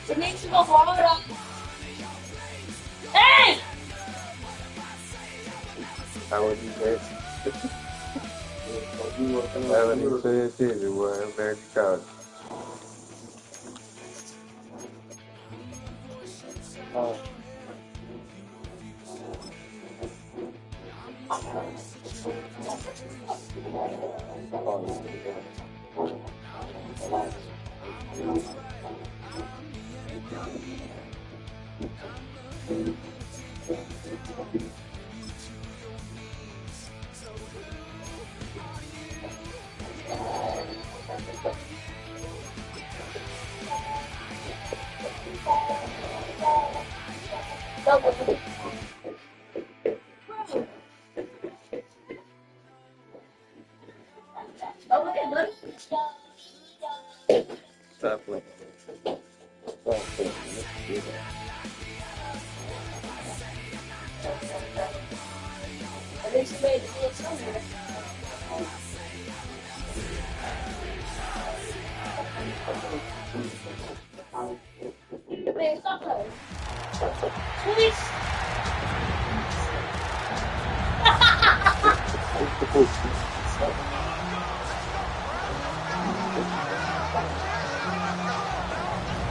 It needs to go harder. Hey! How would you say? I wouldn't even say it, shit, boy. I'm glad you called it.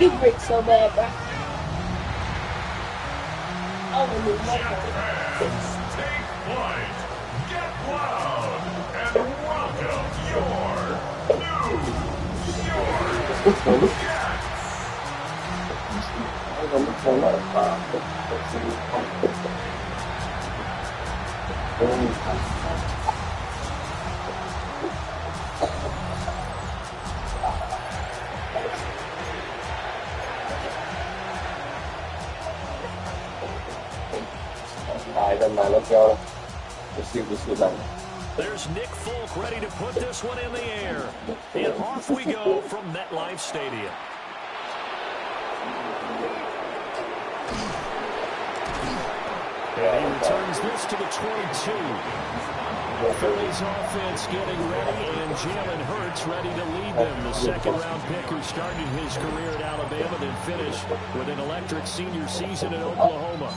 You break so bad, bro. Fans, take flight, get loud, and welcome your There's Nick Folk ready to put this one in the air. And off we go from MetLife Stadium. And he returns this to the 22. Phillies offense getting ready, and Jalen Hurts ready to lead them. The second-round pick who started his career at Alabama, then finished with an electric senior season at Oklahoma.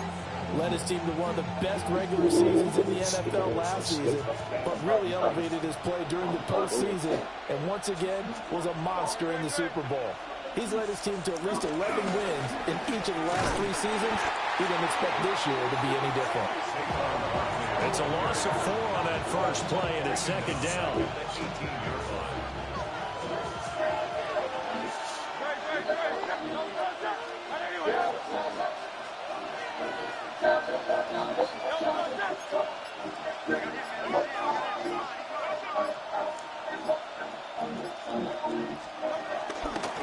Led his team to one of the best regular seasons in the NFL last season, but really elevated his play during the postseason, and once again was a monster in the Super Bowl. He's led his team to at least 11 wins in each of the last 3 seasons. He didn't expect this year to be any different. It's a loss of 4 on that first play, and it's second down.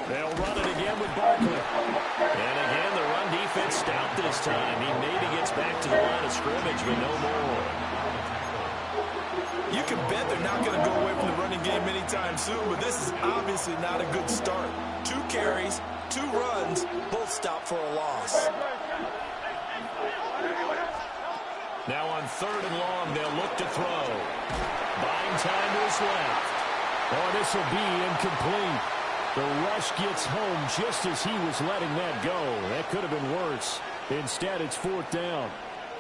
They'll run it again with Barkley. And again, the run defense stout this time. He maybe gets back to the line of scrimmage, but no more. You can bet they're not going to go away from the running game anytime soon, but this is obviously not a good start. 2 carries, 2 runs, both stopped for a loss. Now on 3rd and long, they'll look to throw. Buying time to his left. Oh, this will be incomplete. The rush gets home just as he was letting that go. That could have been worse. Instead, it's 4th down.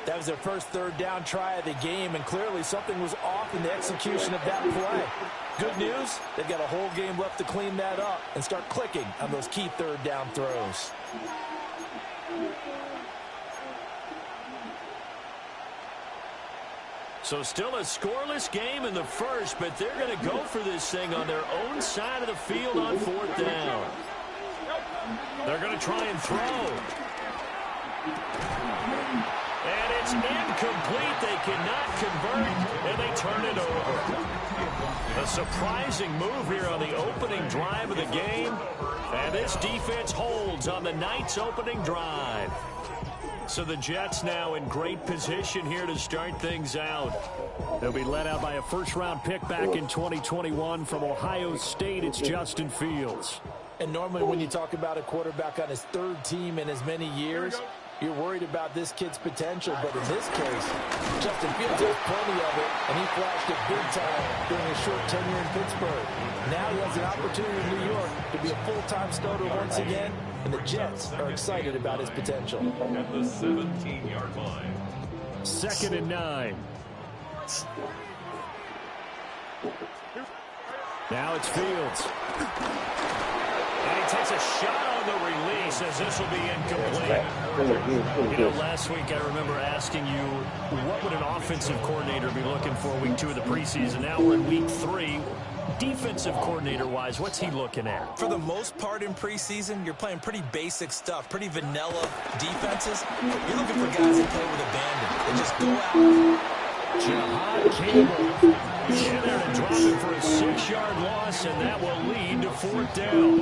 That was their first 3rd down try of the game, and clearly something was off in the execution of that play. Good news, they've got a whole game left to clean that up and start clicking on those key 3rd down throws. So still a scoreless game in the first, but they're going to go for this thing on their own side of the field on 4th down. They're going to try and throw. And it's incomplete. They cannot convert, and they turn it over. A surprising move here on the opening drive of the game. And this defense holds on the Knights' opening drive. So the Jets now in great position here to start things out. They'll be led out by a first-round pick back in 2021 from Ohio State. It's Justin Fields. And normally when you talk about a quarterback on his 3rd team in as many years, you're worried about this kid's potential. But in this case, Justin Fields has plenty of it, and he flashed it big time during his short tenure in Pittsburgh. Now he has an opportunity in New York to be a full-time starter once again, and the Jets are excited about his potential. At the 17-yard line. 2nd and 9. Now it's Fields. And he takes a shot on the release as this will be incomplete. You know, last week I remember asking you, what would an offensive coordinator be looking for week 2 of the preseason? Now we're in week 3. Defensive coordinator-wise, what's he looking at? For the most part in preseason, you're playing pretty basic stuff, pretty vanilla defenses. You're looking for guys that play with abandon. They just go out Jahad Campbell in there to drop it for a 6-yard loss, and that will lead to 4th down.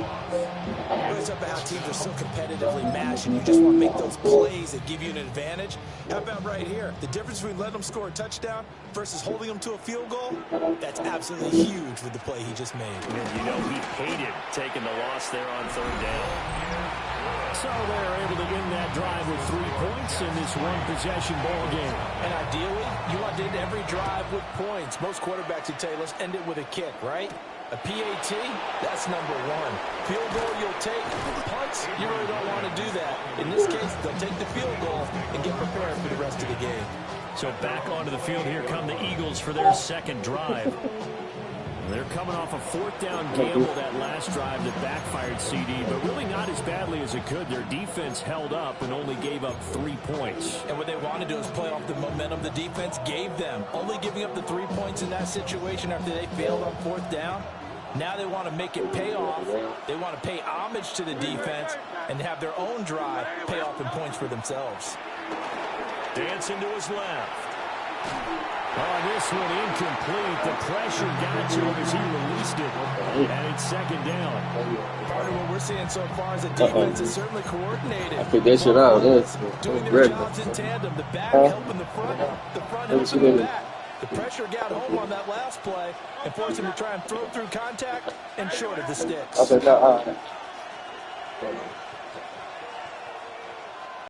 It's about how teams are so competitively matched, and you just want to make those plays that give you an advantage. How about right here? The difference between letting them score a touchdown versus holding them to a field goal, that's absolutely huge with the play he just made. And you know he hated taking the loss there on 3rd down. So they're able to end that drive with 3 points in this one-possession ball game. And ideally, you want to end every drive with points. Most quarterbacks would tell you, let's end it with a kick, right? A PAT, that's number 1. Field goal, you'll take. Punts, you really don't want to do that. In this case, they'll take the field goal and get prepared for the rest of the game. So back onto the field, here come the Eagles for their 2nd drive. They're coming off a 4th down gamble that last drive that backfired CD, but really not as badly as it could. Their defense held up and only gave up 3 points. And what they want to do is play off the momentum the defense gave them. Only giving up the 3 points in that situation after they failed on 4th down. Now they want to make it pay off. They want to pay homage to the defense and have their own drive pay off in points for themselves. Dancing to his left. Oh, this one incomplete. The pressure got to him as he released it. And it's 2nd down. Part of what we're seeing so far is the defense is certainly coordinated. I picked that shit out. Doing their jobs in tandem. The back helping the front helping the back. The pressure got home on that last play and forced him to try and throw through contact and short of the sticks. Okay,